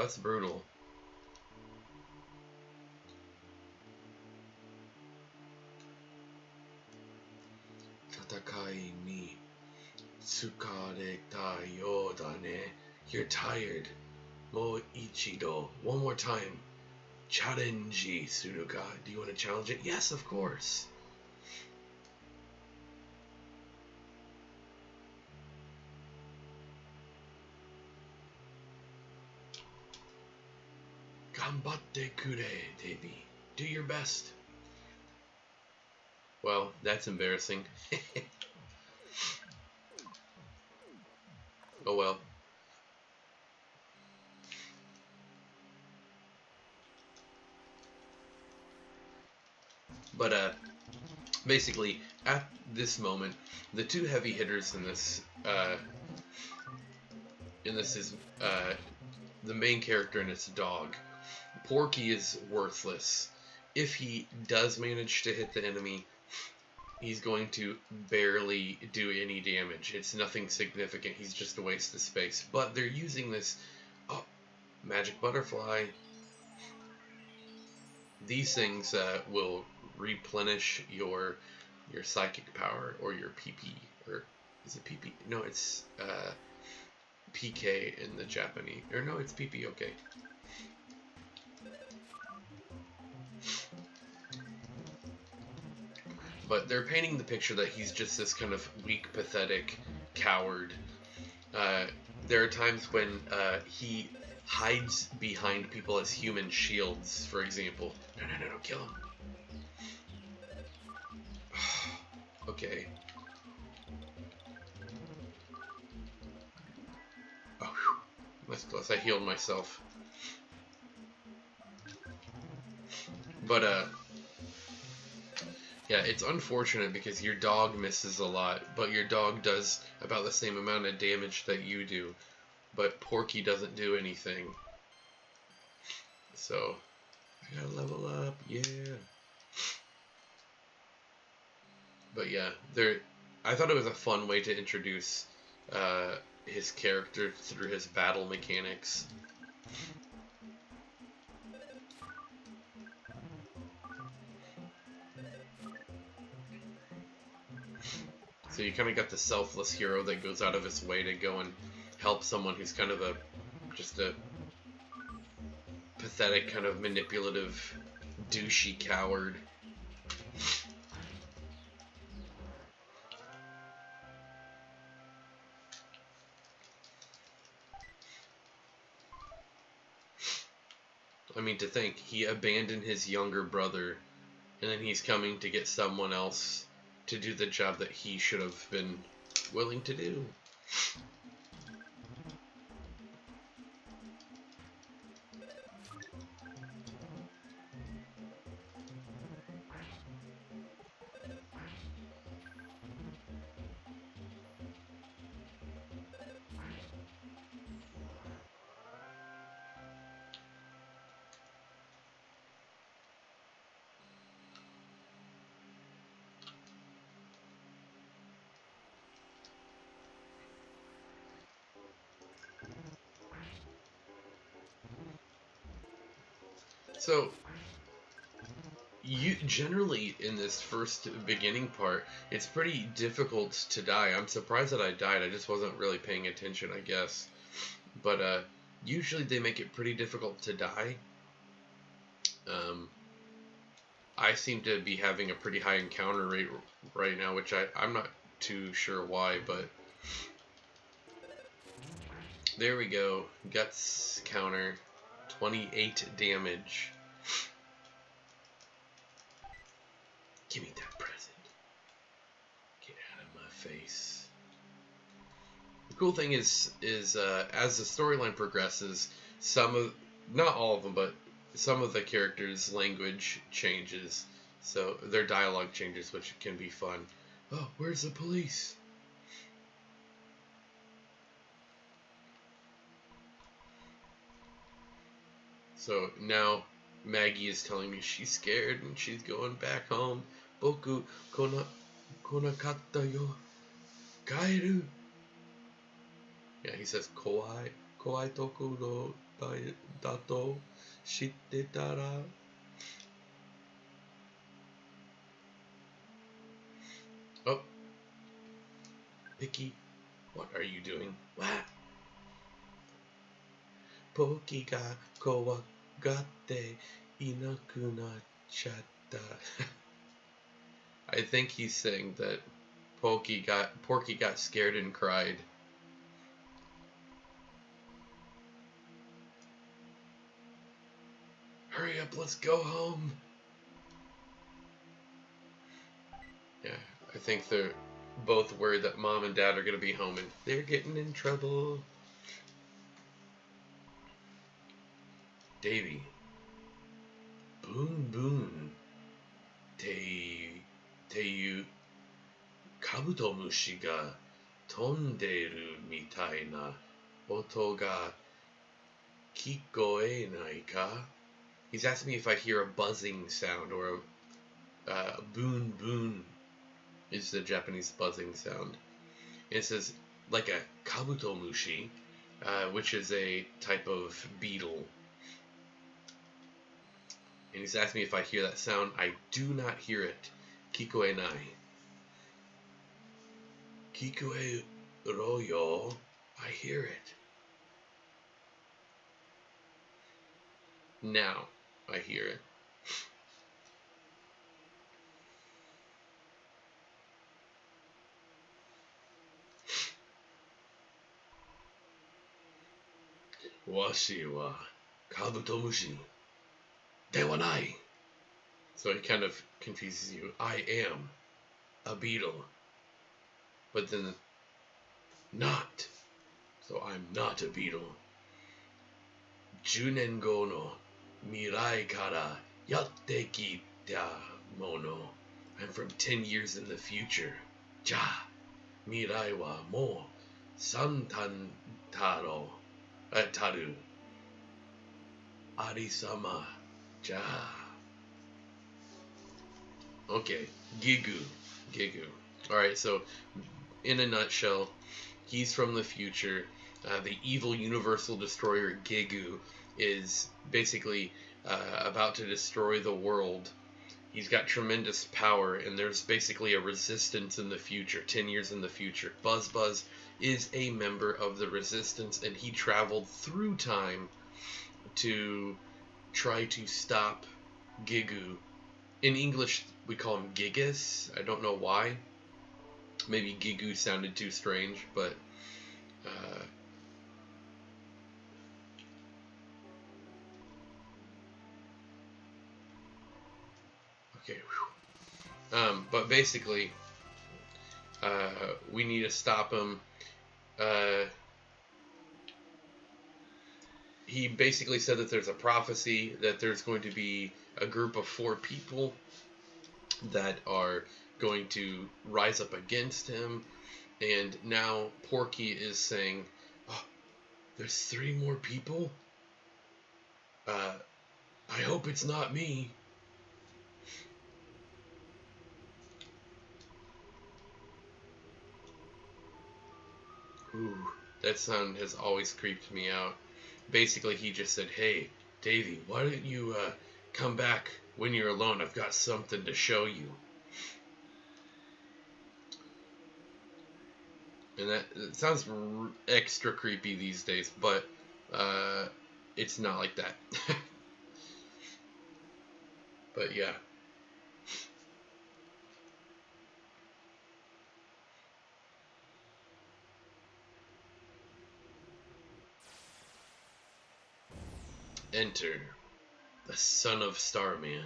that's brutal. Tatakai ni tsukareta yo da ne. You're tired. Mo ichido. One more time. Challenge Suruka. Do you want to challenge it? Yes, of course. Gambatte kure, Devi. Do your best. Well, that's embarrassing. Oh well. But basically, at this moment, the two heavy hitters in this is the main character and its dog. Porky is worthless. If he does manage to hit the enemy, he's going to barely do any damage. It's nothing significant. He's just a waste of space. But they're using this magic butterfly. These things will replenish your psychic power or your PP, or is it PP? No, it's PK in the Japanese. Or no, it's PP. Okay. But they're painting the picture that he's just this kind of weak, pathetic coward. There are times when he hides behind people as human shields, for example. No, kill him. Okay. Oh, whew. That's close. I healed myself. But, yeah, it's unfortunate because your dog misses a lot, but your dog does about the same amount of damage that you do. But Porky doesn't do anything. So, I gotta level up, yeah. But yeah, I thought it was a fun way to introduce his character through his battle mechanics. So you kind of got the selfless hero that goes out of his way to go and help someone who's kind of just a pathetic, kind of manipulative, douchey coward. I mean, to think, he abandoned his younger brother, and then he's coming to get someone else to do the job that he should have been willing to do. So, you generally in this first beginning part, it's pretty difficult to die. I'm surprised that I died. I just wasn't really paying attention, I guess. But usually they make it pretty difficult to die. I seem to be having a pretty high encounter rate right now, which I'm not too sure why, but there we go. Guts counter, 28 damage. Give me that present. Get out of my face. The cool thing is as the storyline progresses, not all of them, but some of the characters' language changes. So their dialogue changes, which can be fun. Oh, where's the police? So now Maggie is telling me she's scared and she's going back home. Boku konakatta yo. Kaeru. Yeah, he says kowai toku no だと知ってたら Oh, Picky, what are you doing? What? ポキが怖がっていなくなっちゃった I think he's saying that Porky got scared and cried. Hurry up, let's go home. Yeah, I think they're both worried that mom and dad are going to be home and they're getting in trouble. Davy. Boon boon. Te you kabutomushi ga tonderu mitai na oto ga kikoenai ka? He's asking me if I hear a buzzing sound or a boon boon is the Japanese buzzing sound. And it says like a kabutomushi, which is a type of beetle. And he's asking me if I hear that sound. I do not hear it. Kikoenai. Kikoe royo. I hear it. Now I hear it. Washi wa kabutomushi dewa nai. So it kind of confuses you. I am a beetle. But then not. So I'm not a beetle. Junengo no mirai kara yatte kita mono. I'm from 10 years in the future. Ja, mirai wa mo santan taro taru. Arisama. Ja. Okay, Gigu. Alright, so in a nutshell, he's from the future. The evil universal destroyer Gigu is basically about to destroy the world. He's got tremendous power, and there's basically a resistance in the future, 10 years in the future. Buzz is a member of the resistance, and he traveled through time to try to stop Gigu. In English, we call him Gigas. I don't know why. Maybe Gigu sounded too strange, but okay. But basically, we need to stop him. He basically said that there's a prophecy that there's going to be a group of 4 people that are going to rise up against him. And now Porky is saying, oh, there's 3 more people? I hope it's not me. Ooh, that sound has always creeped me out. Basically, he just said, hey, Davy, why don't you come back when you're alone? I've got something to show you. And that it sounds extra creepy these days, but it's not like that. But yeah. Enter the son of Starman.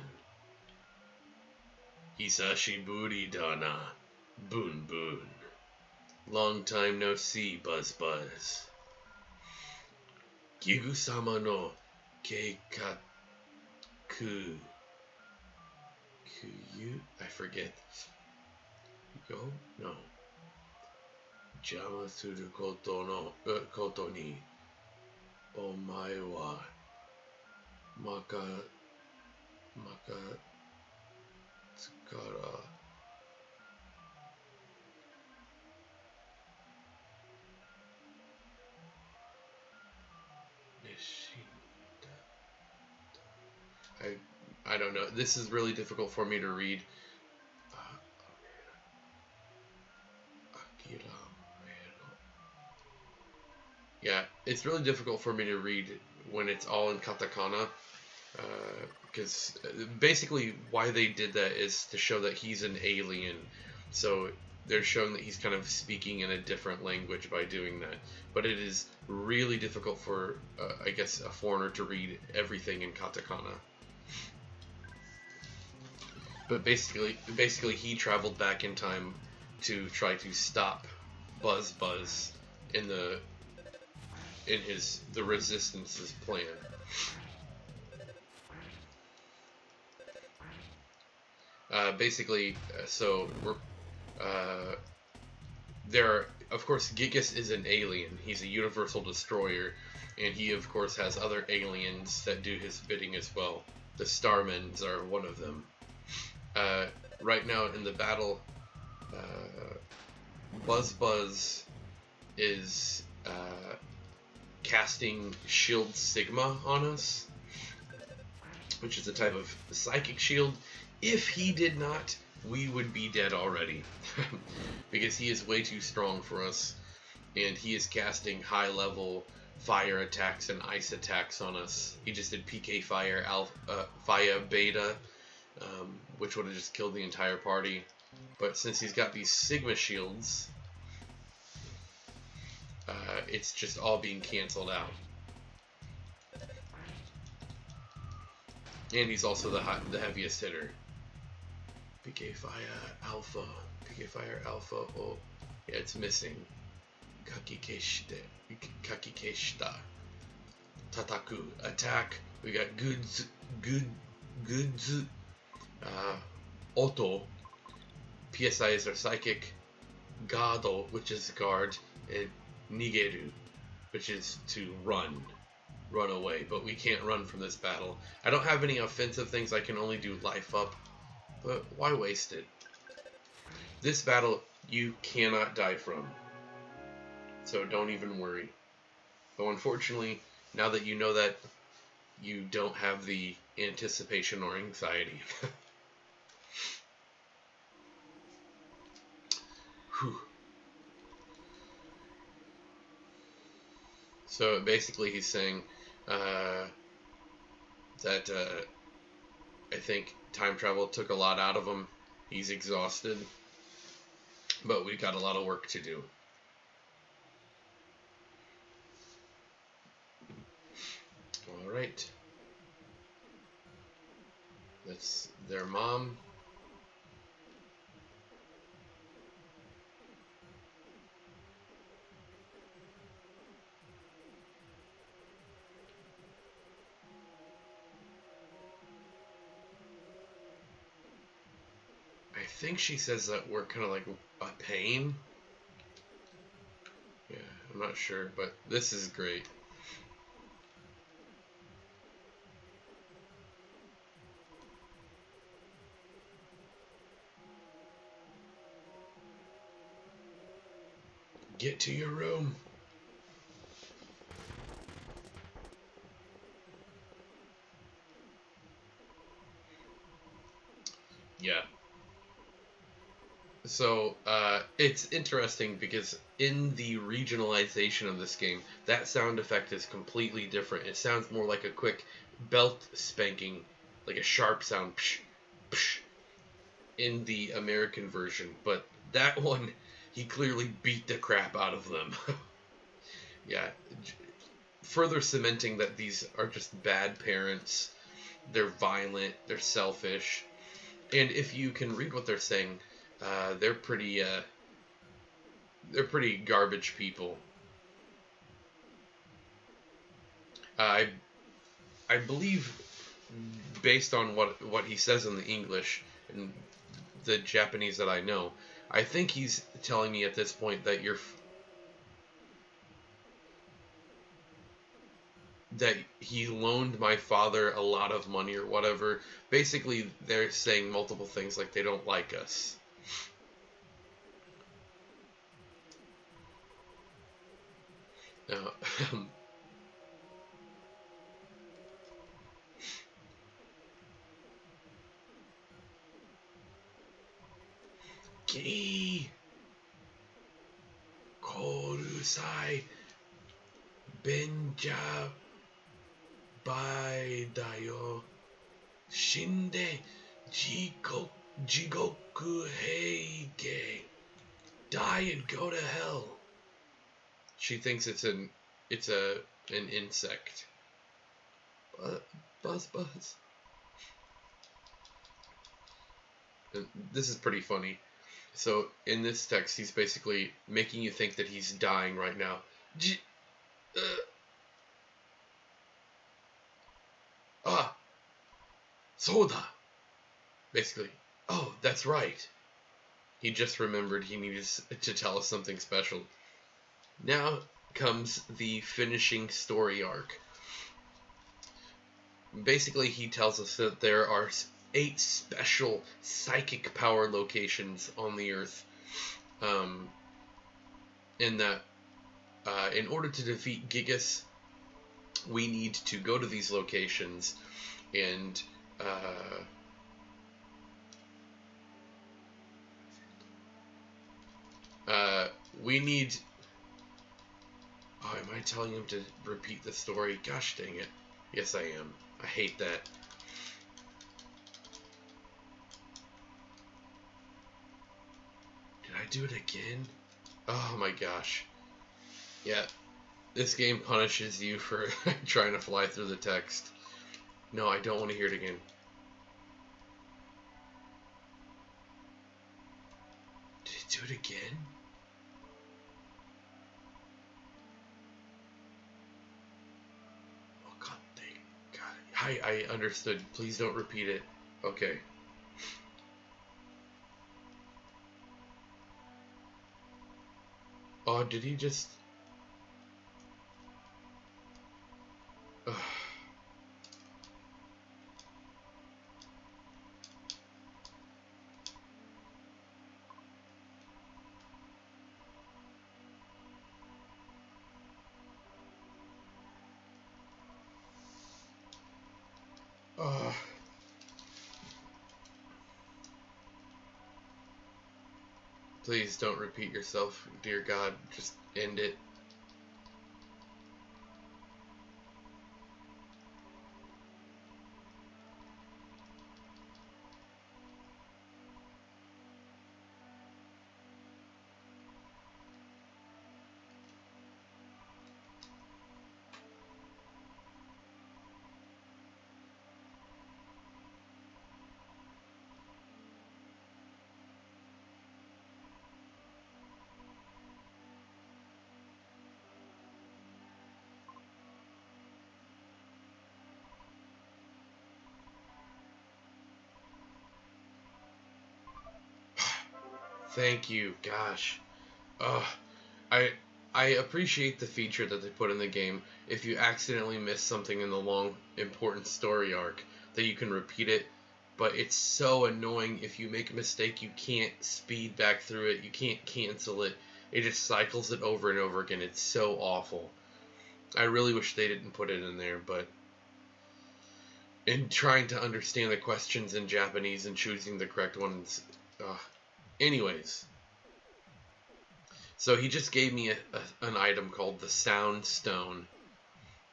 Hisashiburi dana, Boon Boon. Long time no see, Buzz. Gigu-sama no keikaku. Kuyu? I forget. Go? No. Jama suru koto ni omae wa maka tsukara neshi I don't know. This is really difficult for me to read. Yeah, it's really difficult for me to read when it's all in katakana. Because basically why they did that is to show that he's an alien. So they're showing that he's kind of speaking in a different language by doing that. But it is really difficult for, I guess, a foreigner to read everything in katakana. But basically, he traveled back in time to try to stop Buzz in the Resistance's plan. So we're there are, of course, Gigas is an alien. He's a universal destroyer, and he of course has other aliens that do his bidding as well. The Starmans are one of them. Right now in the battle, Buzz is casting Shield Sigma on us, which is a type of psychic shield. If he did not, we would be dead already. Because he is way too strong for us, and he is casting high-level fire attacks and ice attacks on us. He just did PK Fire, Fire Beta, which would have just killed the entire party. But since he's got these Sigma shields, it's just all being cancelled out. And he's also the heaviest hitter. PK Fire Alpha. PK Fire Alpha. Oh, yeah, it's missing. Kakikeshita. Tataku. Attack. We got Goods. Oto. PSI is our psychic. Gado, which is guard. And Nigeru, which is to run away. But we can't run from this battle. I don't have any offensive things. I can only do life up. But why waste it? This battle you cannot die from. So don't even worry. Though unfortunately, now that you know that, you don't have the anticipation or anxiety. Whew. So basically he's saying that I think time travel took a lot out of him. He's exhausted. But we've got a lot of work to do. Alright. That's their mom. I think she says that we're kind of like a pain. Yeah, I'm not sure, but this is great. Get to your room. Yeah. So, it's interesting because in the regionalization of this game, that sound effect is completely different. It sounds more like a quick belt spanking, like a sharp sound, psh, psh, in the American version. But that one, he clearly beat the crap out of them. Yeah. Further cementing that these are just bad parents. They're violent. They're selfish. And if you can read what they're saying, they're pretty garbage people. I believe, based on what he says in the English and the Japanese that I know, I think he's telling me at this point that that he loaned my father a lot of money or whatever. Basically, they're saying multiple things like they don't like us. Now, Ki Korusai Benja Bai Dayo Shinde Jigoku Heige. Die and go to hell. She thinks it's an insect. Buzz. And this is pretty funny. So in this text, he's basically making you think that he's dying right now. Soda. Basically, oh, that's right. He just remembered he needed to tell us something special. Now comes the finishing story arc. Basically, he tells us that there are 8 special psychic power locations on the Earth. And that in order to defeat Gigas, we need to go to these locations and we need... Oh, am I telling him to repeat the story? Gosh dang it. Yes, I am. I hate that. Did I do it again? Oh my gosh. Yeah, this game punishes you for trying to fly through the text. No, I don't want to hear it again. Did it do it again? Oh god, thank God. I understood. Please don't repeat it. Okay. Oh, did he just... Ugh. Please don't repeat yourself, dear God. Just end it. Thank you, gosh. I appreciate the feature that they put in the game. If you accidentally miss something in the long, important story arc, that you can repeat it. But it's so annoying if you make a mistake, you can't speed back through it, you can't cancel it. It just cycles it over and over again. It's so awful. I really wish they didn't put it in there, but in trying to understand the questions in Japanese and choosing the correct ones. Anyways, so he just gave me an item called the Sound Stone,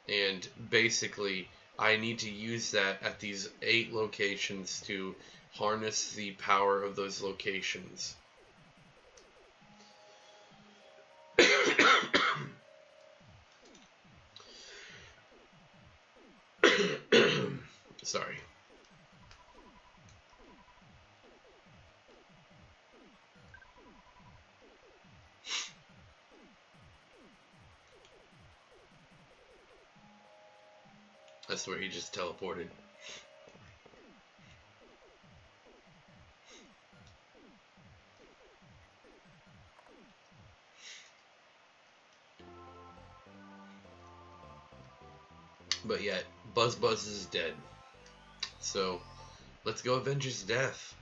and basically I need to use that at these 8 locations to harness the power of those locations. Sorry. That's where he just teleported. But yet, Buzz is dead. So, let's go avenge his death.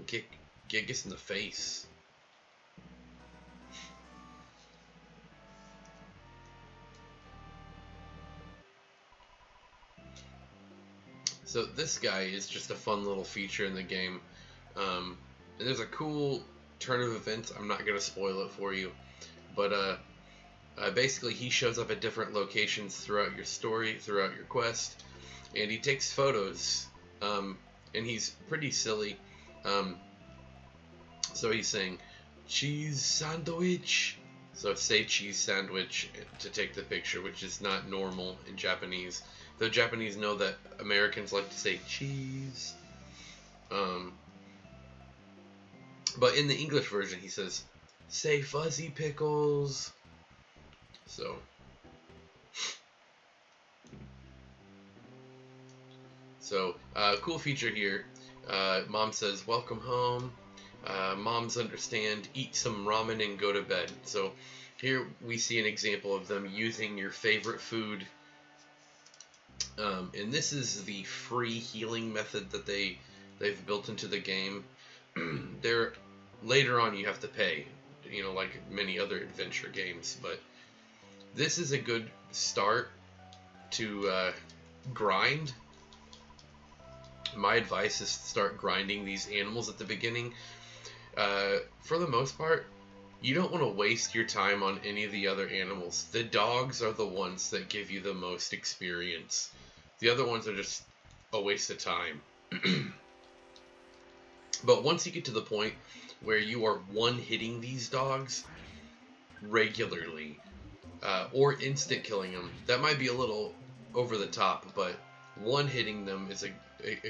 Kick us in the face. So this guy is just a fun little feature in the game. And there's a cool turn of events. I'm not gonna spoil it for you, but basically he shows up at different locations throughout your story, throughout your quest, and he takes photos. And he's pretty silly. So he's saying, cheese sandwich. So say cheese sandwich to take the picture, which is not normal in Japanese. Though Japanese know that Americans like to say cheese. But in the English version, he says, say fuzzy pickles. So cool feature here. Mom says, welcome home. Moms understand, eat some ramen and go to bed. So here we see an example of them using your favorite food. And this is the free healing method that they've built into the game. Later on you have to pay, like many other adventure games, but this is a good start to grind. My advice is to start grinding these animals at the beginning. For the most part, you don't want to waste your time on any of the other animals. The dogs are the ones that give you the most experience. The other ones are just a waste of time. But once you get to the point where you are one-hitting these dogs regularly, or instant killing them, that might be a little over the top, but one-hitting them is a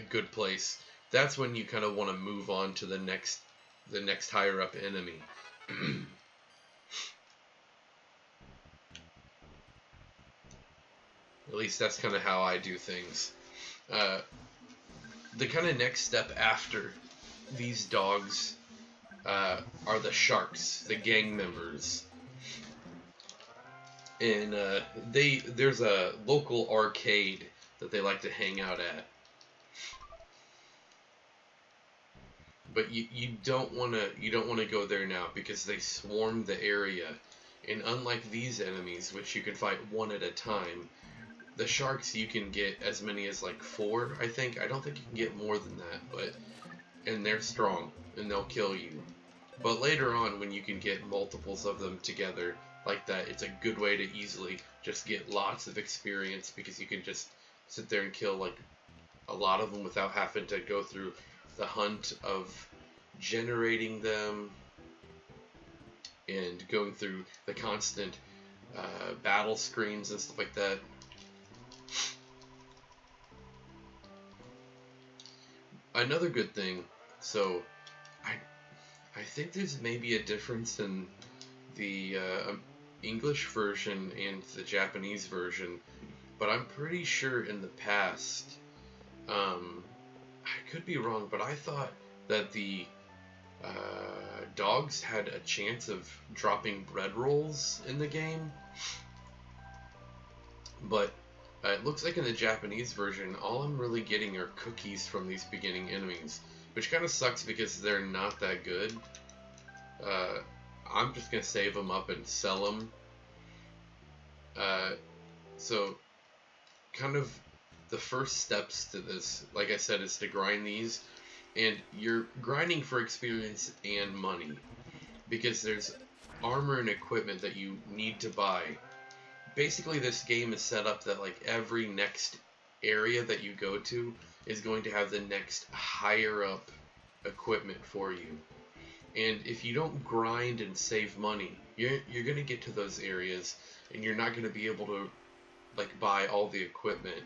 good place. That's when you kind of want to move on to the next higher up enemy. At least that's kind of how I do things. The kind of next step after these dogs are the sharks, the gang members. And there's a local arcade that they like to hang out at. But you don't want to go there now because they swarm the area. And unlike these enemies, which you can fight one at a time, the sharks you can get as many as like 4, I think. I don't think you can get more than that, and they're strong and they'll kill you. But later on, when you can get multiples of them together like that, it's a good way to easily just get lots of experience, because you can just sit there and kill like a lot of them without having to go through the hunt of generating them and going through the constant battle screens and stuff like that. Another good thing, so I think there's maybe a difference in the English version and the Japanese version, but I'm pretty sure in the past, I could be wrong, but I thought that the dogs had a chance of dropping bread rolls in the game, but it looks like in the Japanese version, all I'm really getting are cookies from these beginning enemies, which kind of sucks because they're not that good. I'm just going to save them up and sell them. So, kind of the first steps to this, like I said, is to grind these. And you're grinding for experience and money, because there's armor and equipment that you need to buy. Basically, this game is set up that like every next area that you go to is going to have the next higher up equipment for you. And if you don't grind and save money, you're going to get to those areas and you're not going to be able to like buy all the equipment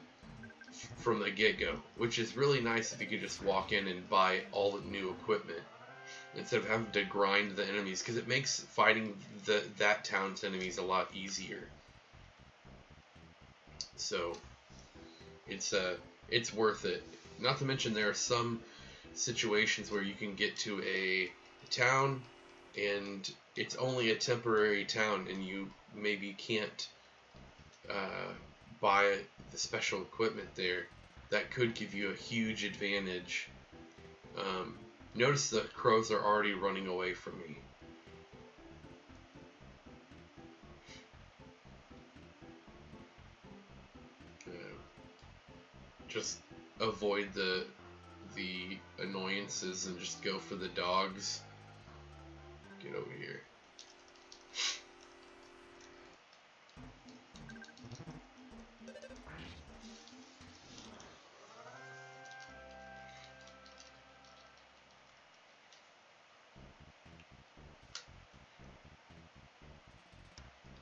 from the get-go, which is really nice if you can just walk in and buy all the new equipment instead of having to grind the enemies, because it makes fighting that town's enemies a lot easier. So it's worth it. Not to mention there are some situations where you can get to a town and it's only a temporary town and you maybe can't buy the special equipment there. That could give you a huge advantage. Notice the crows are already running away from me. Just avoid the annoyances and just go for the dogs. Get over here.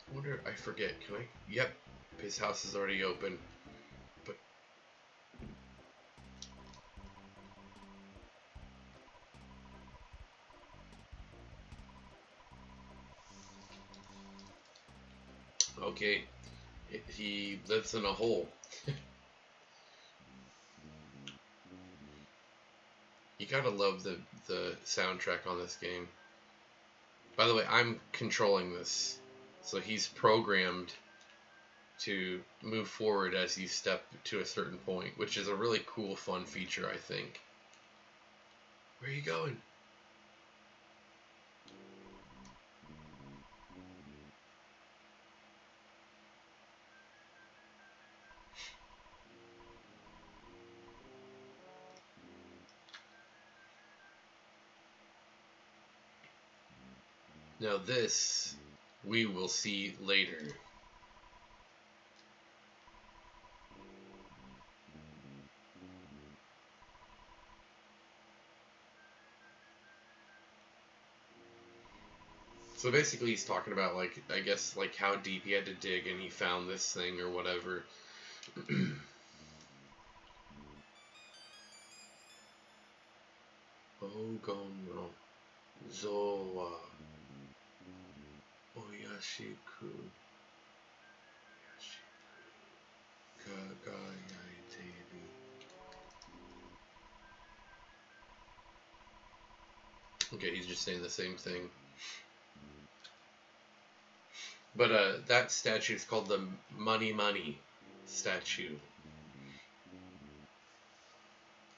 I wonder, I forget, can I? Yep, his house is already open. But okay, he lives in a hole. You gotta love the soundtrack on this game. By the way, I'm controlling this, so he's programmed to move forward as you step to a certain point, which is a really cool, fun feature, I think. Where are you going? Now this, we will see later. So basically he's talking about, like, I guess, like, how deep he had to dig and he found this thing or whatever. Ogono Zowa Oyashiku Kagayaiteru. Okay, he's just saying the same thing. But that statue is called the Money statue.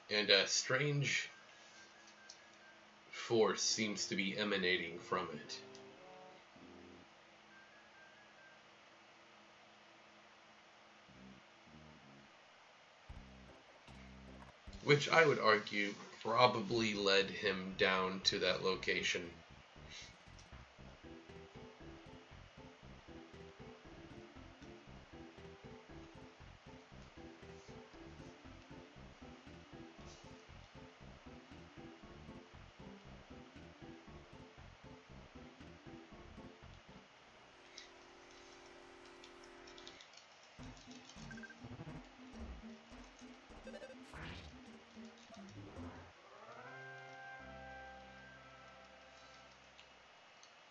And a strange force seems to be emanating from it. Which I would argue probably led him down to that location.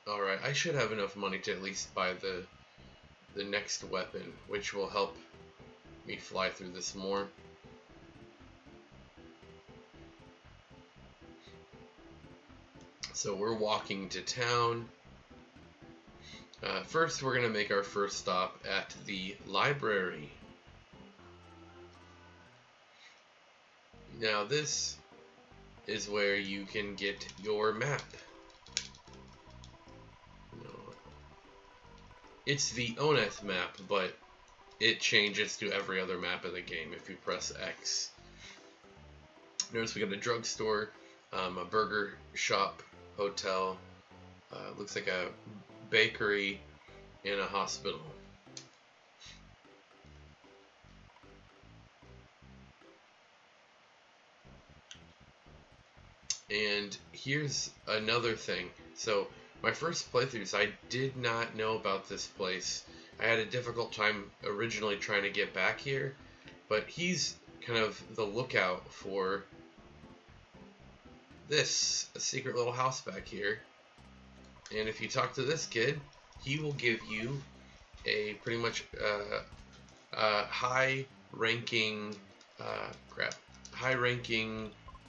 Alright, I should have enough money to at least buy the next weapon, which will help me fly through this more. So we're walking to town. First, we're going to make our first stop at the library. Now this is where you can get your map. It's the Oneth map, but it changes to every other map in the game if you press X. Notice we got a drugstore, a burger shop, hotel, looks like a bakery, and a hospital. And here's another thing. So my first playthroughs, I did not know about this place. I had a difficult time originally trying to get back here, but he's kind of the lookout for this, a secret little house back here. And if you talk to this kid, he will give you a pretty much high-ranking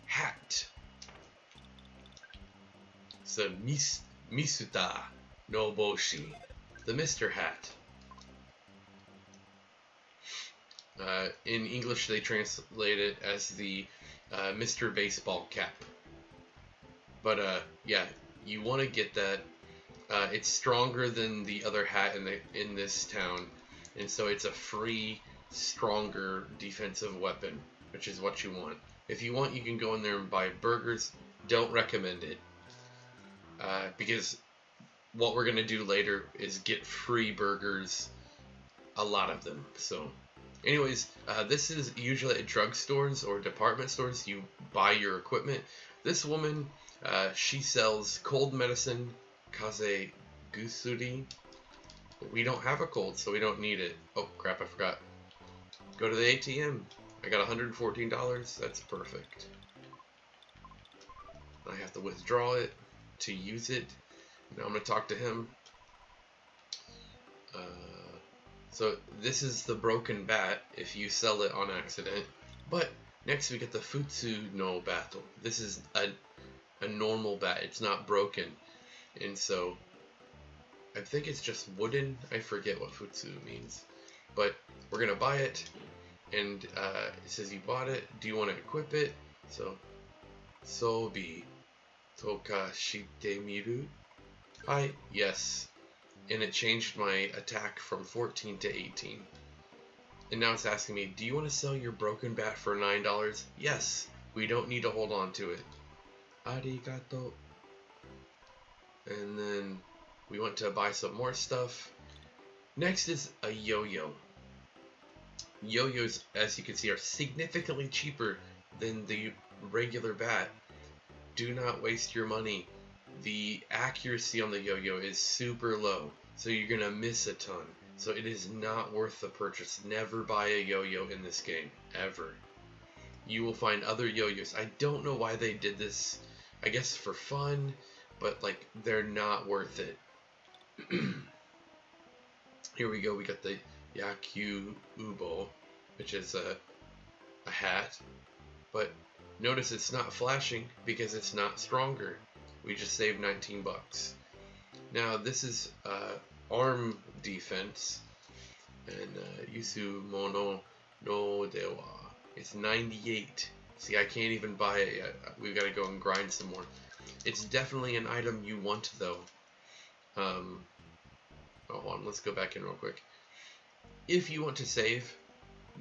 hat. It's a Misuta no Boshi, the Mr. Hat. In English, they translate it as the Mr. Baseball Cap. But yeah, you want to get that. It's stronger than the other hat in this town, and so it's a free, stronger defensive weapon, which is what you want. If you want, you can go in there and buy burgers. Don't recommend it. Because what we're going to do later is get free burgers. A lot of them. So, anyways, this is usually at drugstores or department stores. You buy your equipment. This woman, she sells cold medicine, kaze gusuri. We don't have a cold, so we don't need it. Oh, crap, I forgot. Go to the ATM. I got $114. That's perfect. I have to withdraw it to use it. Now I'm going to talk to him. So this is the broken bat if you sell it on accident. But next we get the Futsu no battle. This is a normal bat. It's not broken. And so I think it's just wooden. I forget what Futsu means. But we're going to buy it. And it says you bought it. Do you want to equip it? So, Sobi Toka Shite Miru? Hi, yes. And it changed my attack from 14 to 18. And now it's asking me, do you want to sell your broken bat for $9? Yes. We don't need to hold on to it. Arigato. And then we want to buy some more stuff. Next is a yo-yo. Yo-yos, as you can see, are significantly cheaper than the regular bat. Do not waste your money. The accuracy on the yo-yo is super low, so you're going to miss a ton. So it is not worth the purchase. Never buy a yo-yo in this game, ever. You will find other yo-yos. I don't know why they did this, I guess for fun, but like they're not worth it. Here we go, we got the Yakyu Ubo, which is a hat, but notice it's not flashing because it's not stronger. We just saved 19 bucks. Now this is arm defense, and Yusu Mono no Dewa. It's 98. See, I can't even buy it yet. We've got to go and grind some more. It's definitely an item you want though. Oh, hold on, let's go back in real quick. If you want to save,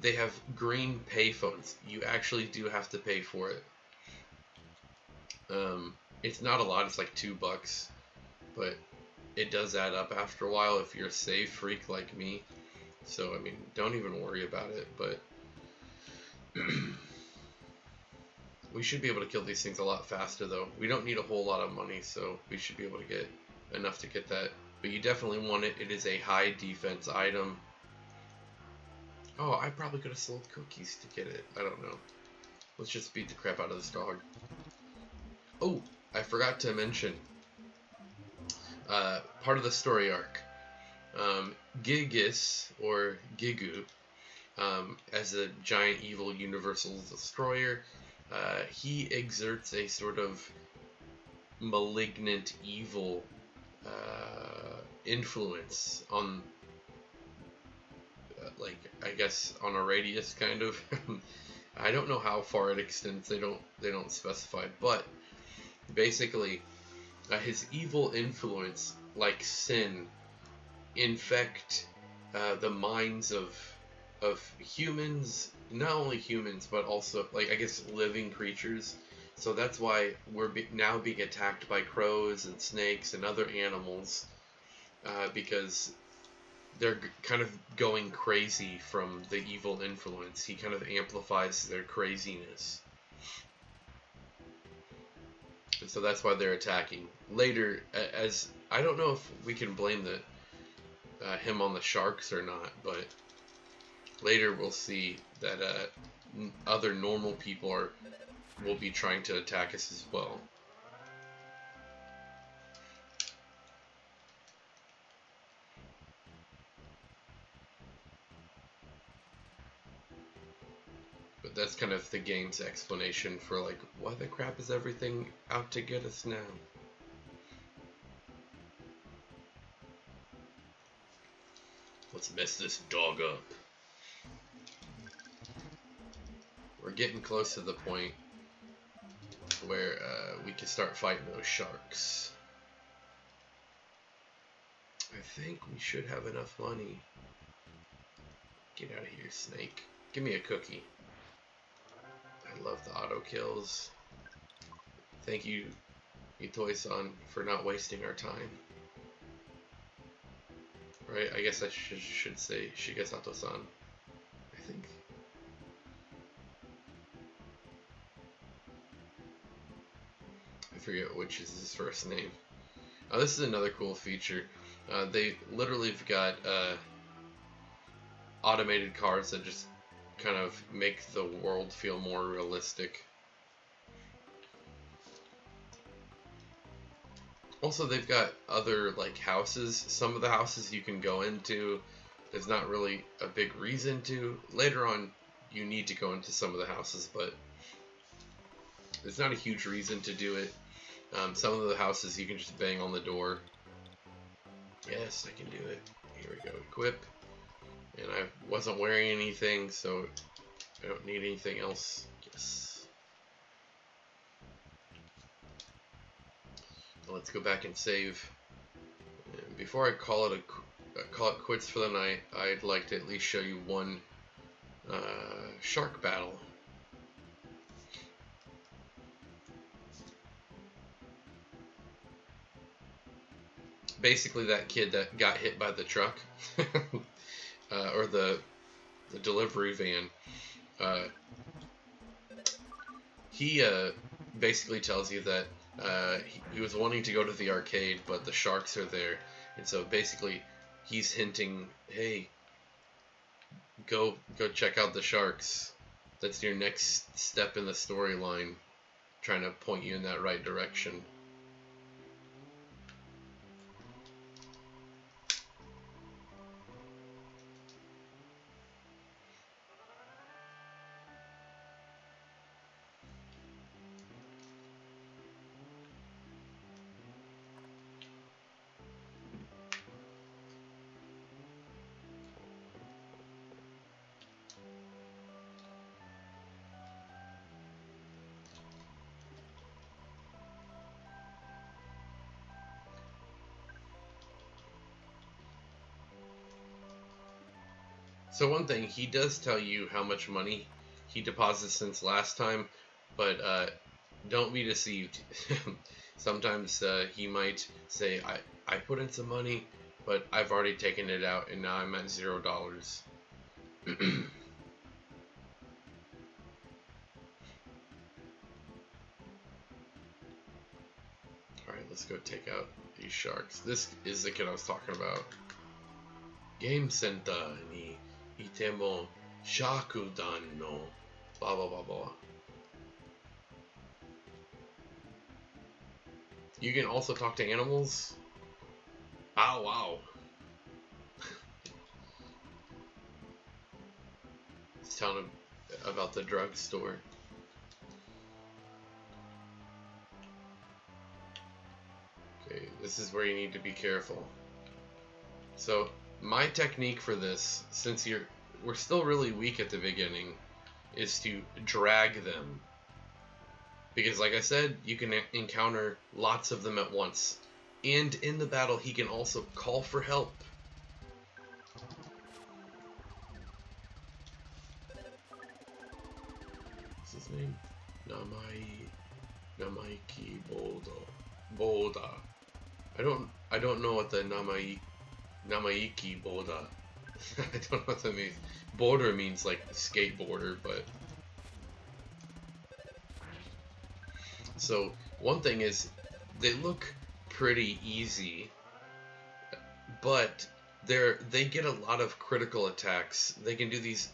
they have green payphones. You actually do have to pay for it. It's not a lot, it's like $2, but it does add up after a while if you're a save freak like me. So, I mean, don't even worry about it, but we should be able to kill these things a lot faster though. We don't need a whole lot of money, so we should be able to get enough to get that. But you definitely want it. It is a high defense item. Oh, I probably could have sold cookies to get it. I don't know. Let's just beat the crap out of this dog. Oh, I forgot to mention part of the story arc. Gigas, or Gigu, as a giant evil universal destroyer, he exerts a sort of malignant evil influence on, like, I guess on a radius kind of. I don't know how far it extends. They don't specify, but basically his evil influence, like sin, infect the minds of humans, not only humans but also, like, I guess living creatures. So that's why we're now being attacked by crows and snakes and other animals, because they're kind of going crazy from the evil influence. He kind of amplifies their craziness. And so that's why they're attacking. Later, as I don't know if we can blame him on the sharks or not, but later we'll see that other normal people will be trying to attack us as well. But that's kind of the game's explanation for, like, why the crap is everything out to get us now? Let's mess this dog up. We're getting close to the point where we can start fighting those sharks. I think we should have enough money. Get out of here, snake. Give me a cookie. I love the auto kills. Thank you, Itoi-san, for not wasting our time. Right? I guess I should say Shigesato-san. I think. I forget which is his first name. This is another cool feature. They literally have got automated cars that just kind of make the world feel more realistic. Also, they've got other like houses. Some of the houses you can go into, there's not really a big reason to. Later on, you need to go into some of the houses, but there's not a huge reason to do it. Some of the houses you can just bang on the door. Yes, I can do it. Here we go, equip. And I wasn't wearing anything, so I don't need anything else. Yes. Let's go back and save. And before I call it quits for the night, I'd like to at least show you one shark battle. Basically, that kid that got hit by the truck, or the delivery van, he basically tells you that he was wanting to go to the arcade, but the sharks are there, and so basically he's hinting, hey, go check out the sharks. That's your next step in the storyline, trying to point you in that right direction. So one thing, he does tell you how much money he deposits since last time, but don't be deceived. Sometimes he might say, I put in some money, but I've already taken it out and now I'm at $0. Alright, let's go take out these sharks. This is the kid I was talking about. Game Center ni itemo shakudan no blah blah blah blah. You can also talk to animals. Oh wow. It's telling him about the drugstore. Okay, this is where you need to be careful. So my technique for this, since we're still really weak at the beginning, is to drag them. Because like I said, you can encounter lots of them at once. And in the battle, he can also call for help. What's his name? Namaiki Boda. I don't know what the Namaiki Boda. I don't know what that means. Border means like skateboarder, but so one thing is they look pretty easy, but they get a lot of critical attacks. They can do these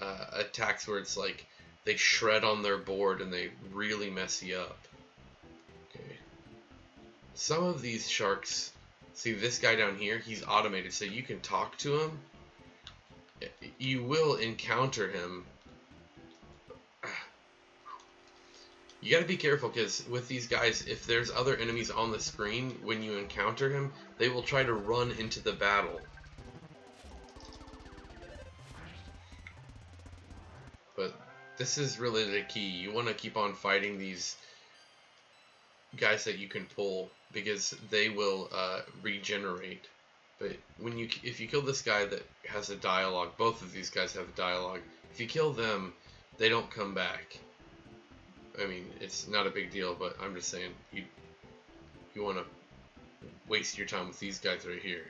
attacks where it's like they shred on their board and they really mess you up. Okay. Some of these sharks, see this guy down here, he's automated, so you can talk to him. You will encounter him. You gotta be careful, because with these guys, if there's other enemies on the screen, when you encounter him, they will try to run into the battle. But this is really the key. You want to keep on fighting these guys that you can pull, because they will regenerate. But if you kill this guy that has a dialogue, both of these guys have a dialogue. If you kill them, they don't come back. I mean, it's not a big deal, but I'm just saying, you want to waste your time with these guys right here.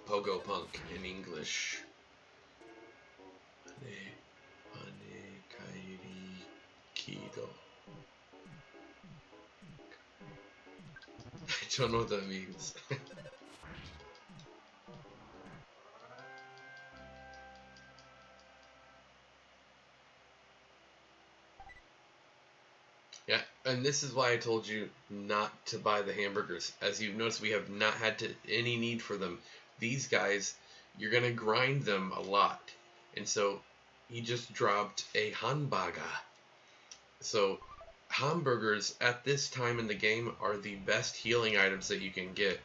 Pogo Punk in English. Ane kairi kido. I don't know what that means. Yeah, and this is why I told you not to buy the hamburgers. As you've noticed, we have not had any need for them. These guys, you're going to grind them a lot. And so he just dropped a hamburger. So hamburgers at this time in the game are the best healing items that you can get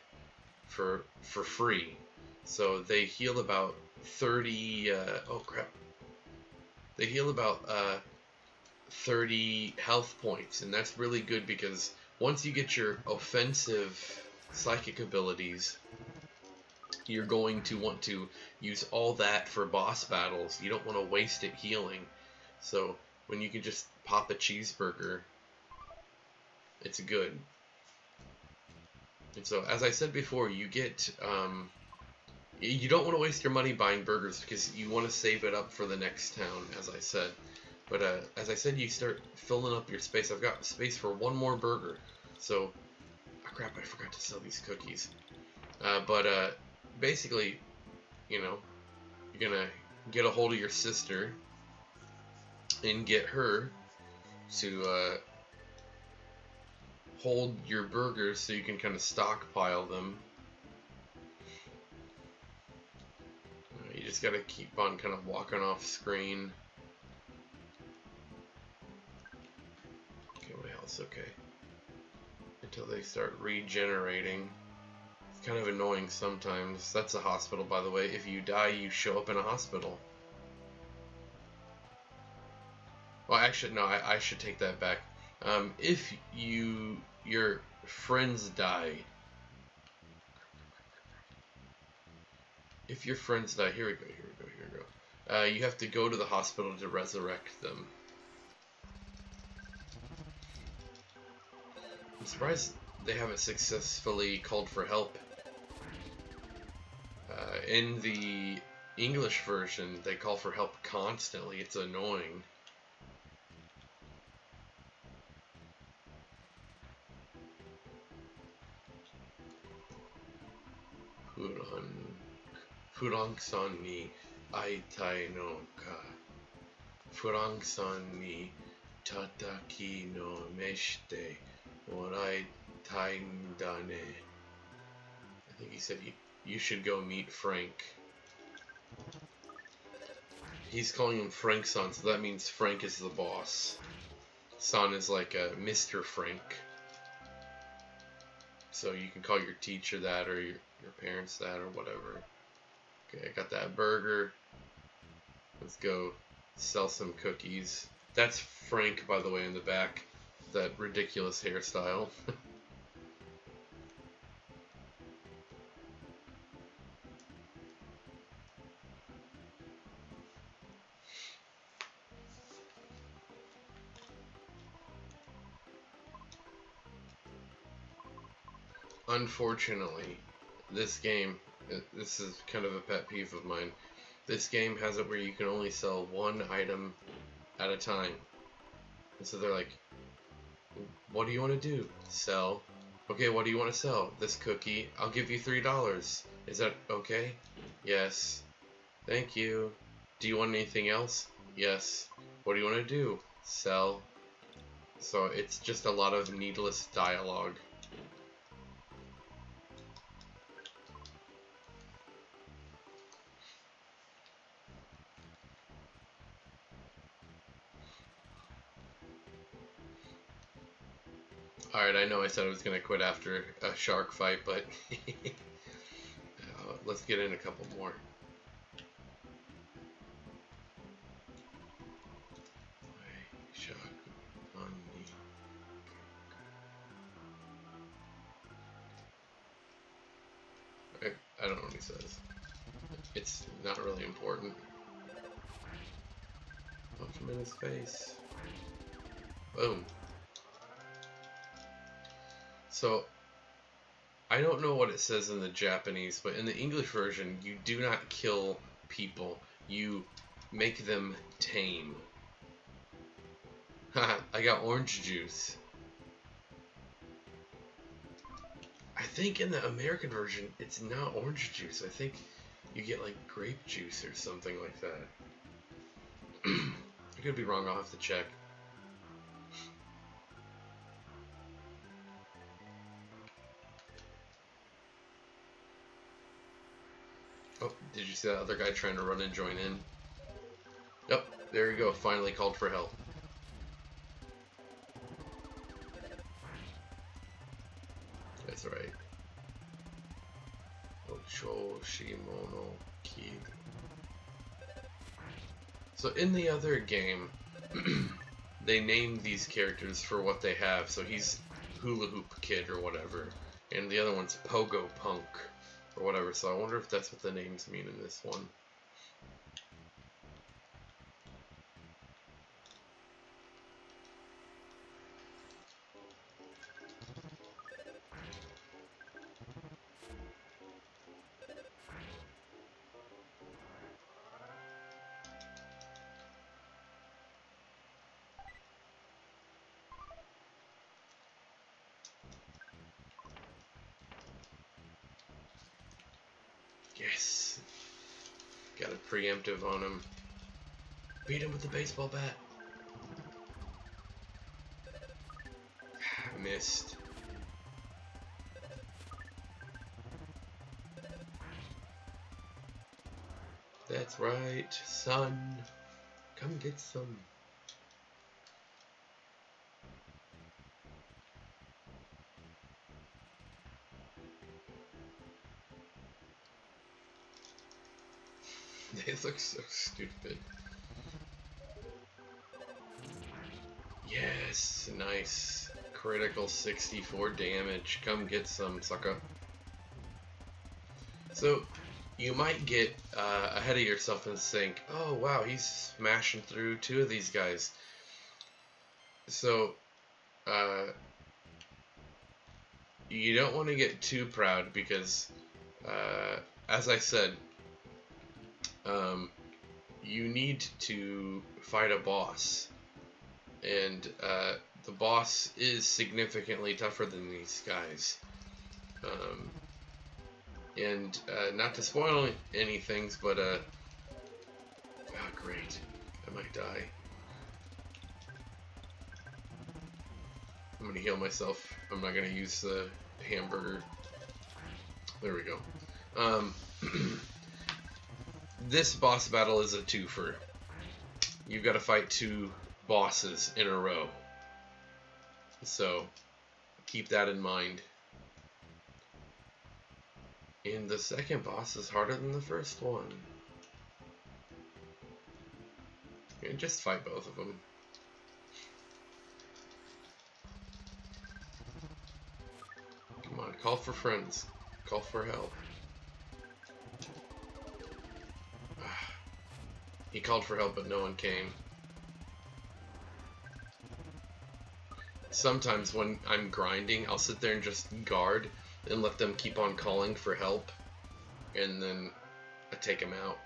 for free. So they heal about 30, oh crap. They heal about 30 health points, and that's really good because once you get your offensive psychic abilities, you're going to want to use all that for boss battles. You don't want to waste it healing. So when you can just pop a cheeseburger, it's good. And so, as I said before, you get you don't want to waste your money buying burgers because you want to save it up for the next town, as I said. But as I said, you start filling up your space. I've got space for one more burger. So, oh crap, I forgot to sell these cookies. But basically, you know, you're going to get a hold of your sister and get her to hold your burgers so you can kind of stockpile them. You just got to keep on kind of walking off screen. It's okay until they start regenerating. It's kind of annoying sometimes. That's a hospital, by the way. If you die, you show up in a hospital. Well, actually, no, I should take that back. If your friends die, here we go. You have to go to the hospital to resurrect them. I'm surprised they haven't successfully called for help. In the English version, they call for help constantly. It's annoying. Furan-san ni aitai no ka. Furan-san ni tataki no meshite moraitai da ne. I think he said you should go meet Frank. He's calling him Frank-san, so that means Frank is the boss. San is like a Mr. Frank. So you can call your teacher that, or your parents that, or whatever. Okay, I got that burger. Let's go sell some cookies. That's Frank, by the way, in the back. That ridiculous hairstyle. Unfortunately, this game, this is kind of a pet peeve of mine. This game has it where you can only sell one item at a time. And so they're like, what do you want to do? Sell. Okay, what do you want to sell? This cookie. I'll give you $3. Is that okay? Yes. Thank you. Do you want anything else? Yes. What do you want to do? Sell. So it's just a lot of needless dialogue. Alright, I know I said I was going to quit after a shark fight, but let's get in a couple more. I don't know what he says. It's not really important. Punch him in his face. Boom. So, I don't know what it says in the Japanese, but in the English version, you do not kill people. You make them tame. Haha, I got orange juice. I think in the American version, it's not orange juice. I think you get like grape juice or something like that. I could be wrong, I'll have to check. Oh, did you see that other guy trying to run and join in? Yep, there you go, finally called for help. That's right. Ocho Shimono Kid. So in the other game, they named these characters for what they have. So he's Hula Hoop Kid or whatever, and the other one's Pogo Punk or whatever. So I wonder if that's what the names mean in this one. Yes. Got a preemptive on him. Beat him with the baseball bat. Missed. That's right, son. Come get some. They look so stupid. Yes, nice. Critical 64 damage. Come get some, sucker. So, you might get ahead of yourself and think, oh wow, he's smashing through two of these guys. So, you don't want to get too proud because, as I said, you need to fight a boss. And the boss is significantly tougher than these guys. And not to spoil any things, but oh great, I might die. I'm gonna heal myself. I'm not gonna use the hamburger. There we go. This boss battle is a twofer. You've got to fight two bosses in a row. So keep that in mind. And the second boss is harder than the first one. And just fight both of them. Come on, call for friends. Call for help. He called for help, but no one came. Sometimes when I'm grinding, I'll sit there and just guard and let them keep on calling for help, and then I take them out.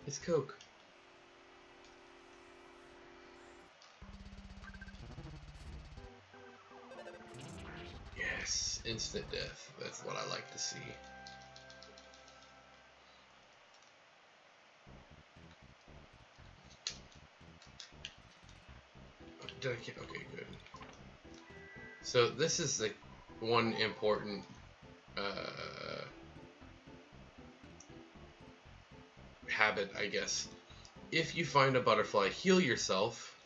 It's Coke. Yes, instant death. That's what I like to see. Did I get, okay, good. So this is the one important habit, I guess. If you find a butterfly, heal yourself.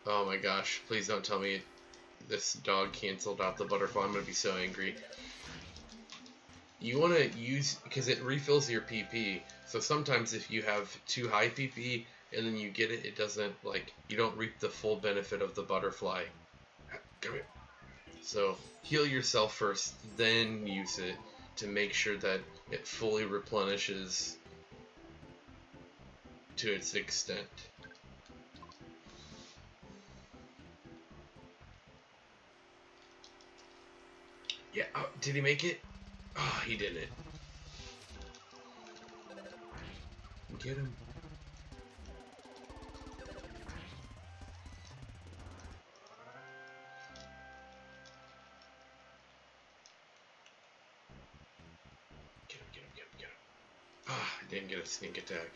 Oh my gosh, please don't tell me this dog canceled out the butterfly. I'm gonna be so angry. You want to use, because it refills your PP, so sometimes if you have too high PP and then you get it, it doesn't, like, you don't reap the full benefit of the butterfly. Come here. So heal yourself first, then use it to make sure that it fully replenishes to its extent. Yeah, oh, did he make it? Oh, he didn't. Get him. Get him. Ah, I didn't get a sneak attack.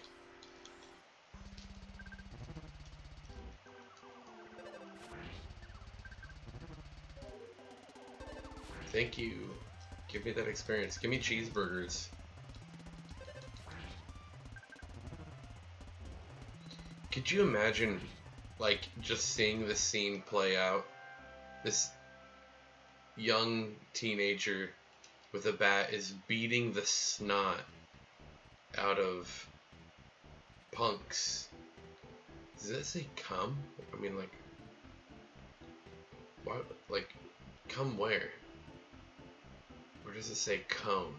Thank you. Give me that experience. Give me cheeseburgers. Could you imagine, like, just seeing this scene play out? This young teenager with a bat is beating the snot out of punks. Does that say come? I mean, like, why? Like, come where? Or does it say cone?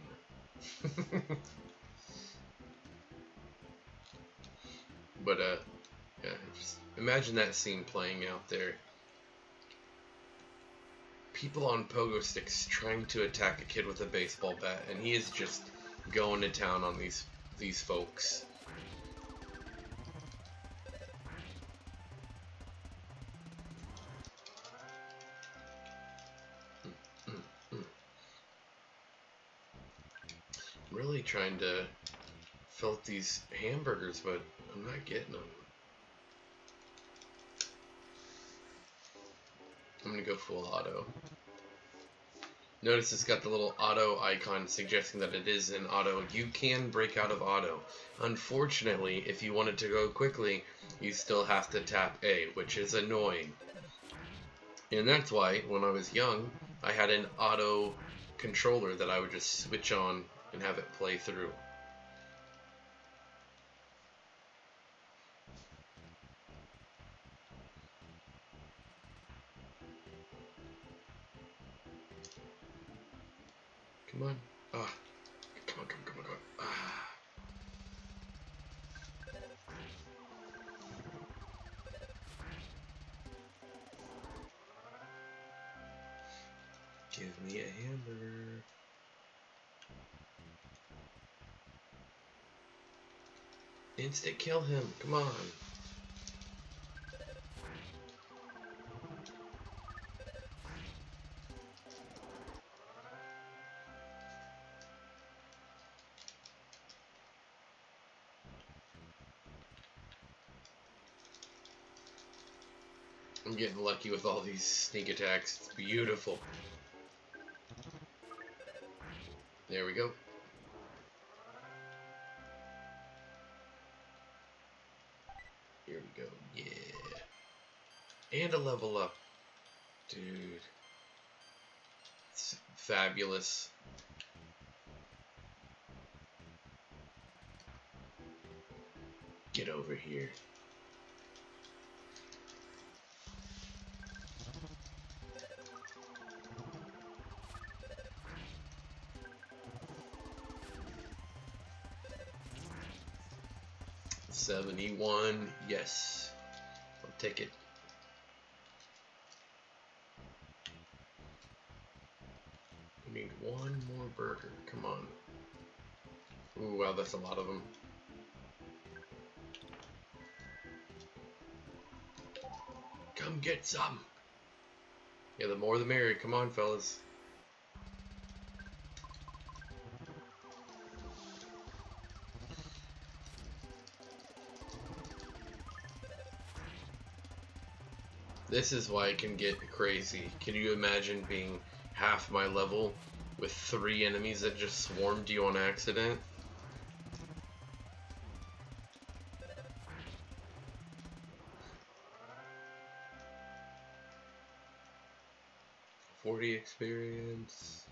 But yeah, just imagine that scene playing out there. People on pogo sticks trying to attack a kid with a baseball bat, and he is just going to town on these folks. I'm really trying to fill up these hamburgers, but I'm not getting them. I'm gonna go full auto. Notice it's got the little auto icon suggesting that it is in auto. You can break out of auto. Unfortunately, if you want it to go quickly, you still have to tap A, which is annoying. And that's why, when I was young, I had an auto controller that I would just switch on and have it play through. Come on. Ah. Come on. Ah. Give me a hamburger. Instant kill him. Come on. I'm getting lucky with all these sneak attacks. It's beautiful. There we go. Here we go. Yeah. And a level up. Dude. It's fabulous. Get over here. $71. Yes. I'll take it. We need one more burger. Come on. Ooh, wow, that's a lot of them. Come get some. Yeah, the more the merrier. Come on, fellas. This is why it can get crazy. Can you imagine being half my level with 3 enemies that just swarmed you on accident? $40 experience.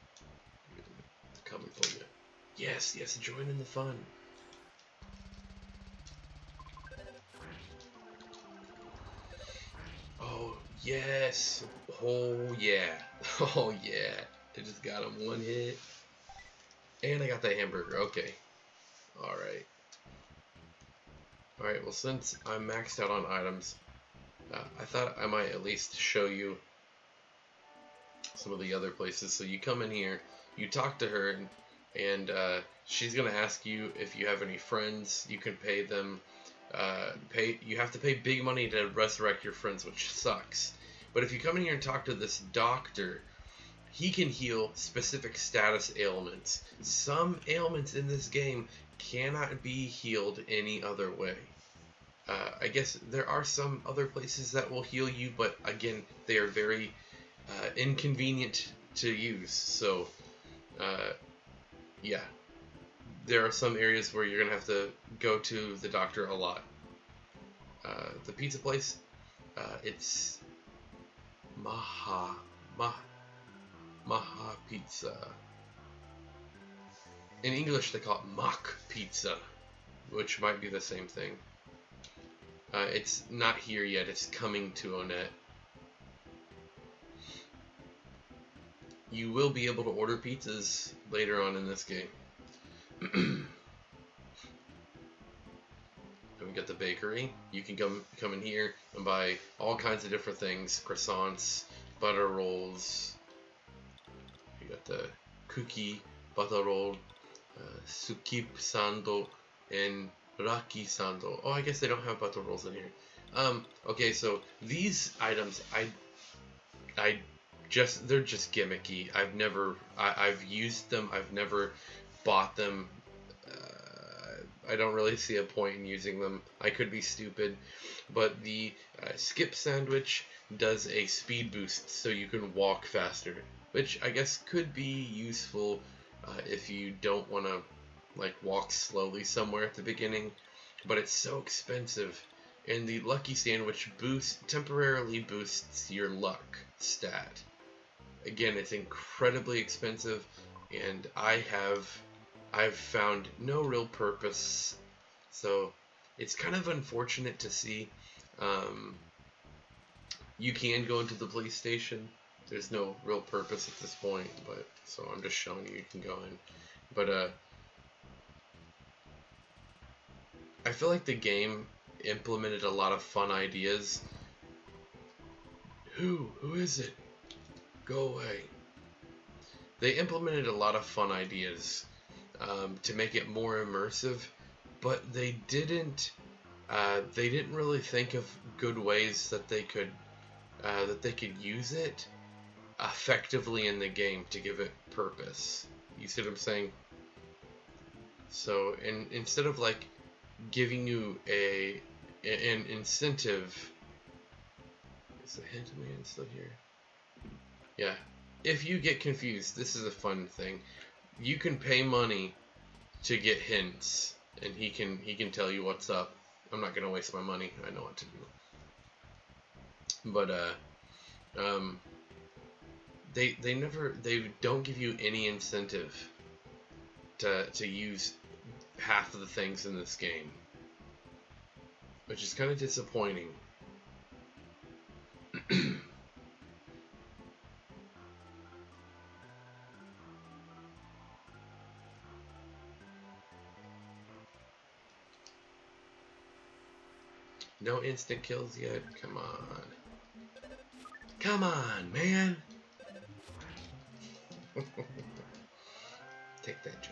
It's coming for you. Yes, join in the fun. Oh, Yes. Oh yeah. Oh yeah. I just got him one hit. And I got that hamburger. Okay. Alright. Alright, well since I'm maxed out on items, I thought I might at least show you some of the other places. So you come in here, you talk to her, and she's gonna ask you if you have any friends. You can pay them. You have to pay big money to resurrect your friends, which sucks. But if you come in here and talk to this doctor, he can heal specific status ailments. Some ailments in this game cannot be healed any other way. I guess there are some other places that will heal you, but again, they are very inconvenient to use. So, yeah, there are some areas where you're gonna have to go to the doctor a lot. The pizza place, it's Maha Pizza. In English, they call it Mach Pizza, which might be the same thing. It's not here yet. It's coming to Onet. You will be able to order pizzas later on in this game. And we got the bakery. You can come in here and buy all kinds of different things: croissants, butter rolls. You got the cookie butter roll, sukip sando, and raki sando. Oh, I guess they don't have butter rolls in here. Okay, so these items, they're just gimmicky. I've used them. I've never bought them. I don't really see a point in using them. I could be stupid, but the skip sandwich does a speed boost, so you can walk faster, which I guess could be useful if you don't want to like walk slowly somewhere at the beginning. But it's so expensive, and the lucky sandwich temporarily boosts your luck stat. Again, it's incredibly expensive, and I've found no real purpose, so it's kind of unfortunate to see. You can go into the police station. There's no real purpose at this point, but so I'm just showing you can go in. But I feel like the game implemented a lot of fun ideas. Who is it? Go away. They implemented a lot of fun ideas to make it more immersive, but they didn't really think of good ways that they could use it effectively in the game to give it purpose. You see what I'm saying? So, instead of like giving you an incentive, is the hint man still here? Yeah. If you get confused, this is a fun thing. You can pay money to get hints, and he can tell you what's up. I'm not gonna waste my money. I know what to do. But they don't give you any incentive to use half of the things in this game, which is kind of disappointing. No instant kills yet. Come on. Come on, man. Take that, Joe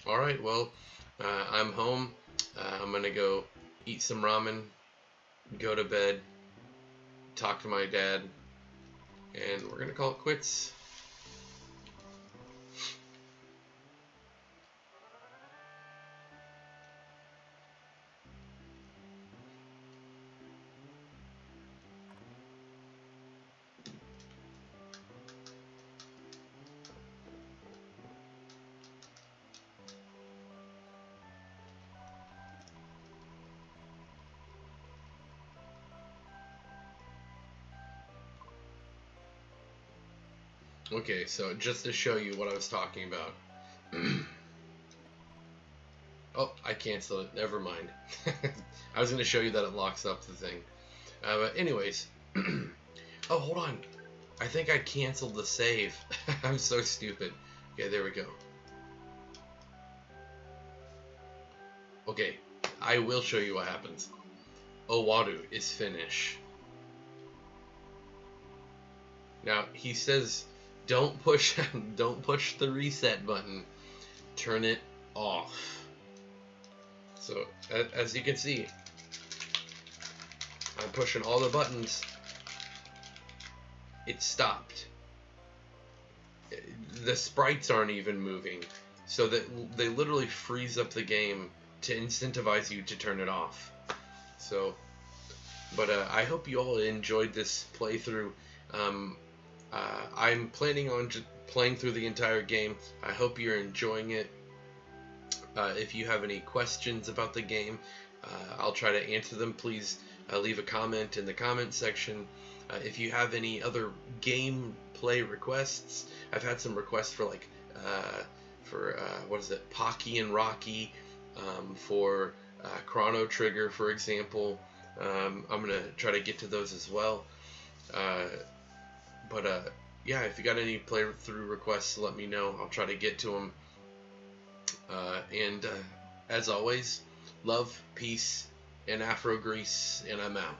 Biden. Alright, well, I'm home. I'm gonna go eat some ramen, go to bed, talk to my dad, and we're gonna call it quits. Okay, so just to show you what I was talking about. Oh, I canceled it. Never mind. I was going to show you that it locks up the thing. But anyways. Oh, hold on. I think I canceled the save. I'm so stupid. Okay, there we go. Okay, I will show you what happens. Owadu is finished. Now, he says, don't push the reset button. Turn it off. So, as you can see, I'm pushing all the buttons. It stopped. The sprites aren't even moving. So that they literally freeze up the game to incentivize you to turn it off. So, but I hope you all enjoyed this playthrough. I'm planning on playing through the entire game. I hope you're enjoying it. If you have any questions about the game, I'll try to answer them. Please leave a comment in the comment section. If you have any other gameplay requests, I've had some requests for like what is it, Pocky and Rocky, for Chrono Trigger, for example. I'm gonna try to get to those as well. Yeah, if you got any playthrough requests, let me know. I'll try to get to them. As always, love, peace, and Afro Grease, and I'm out.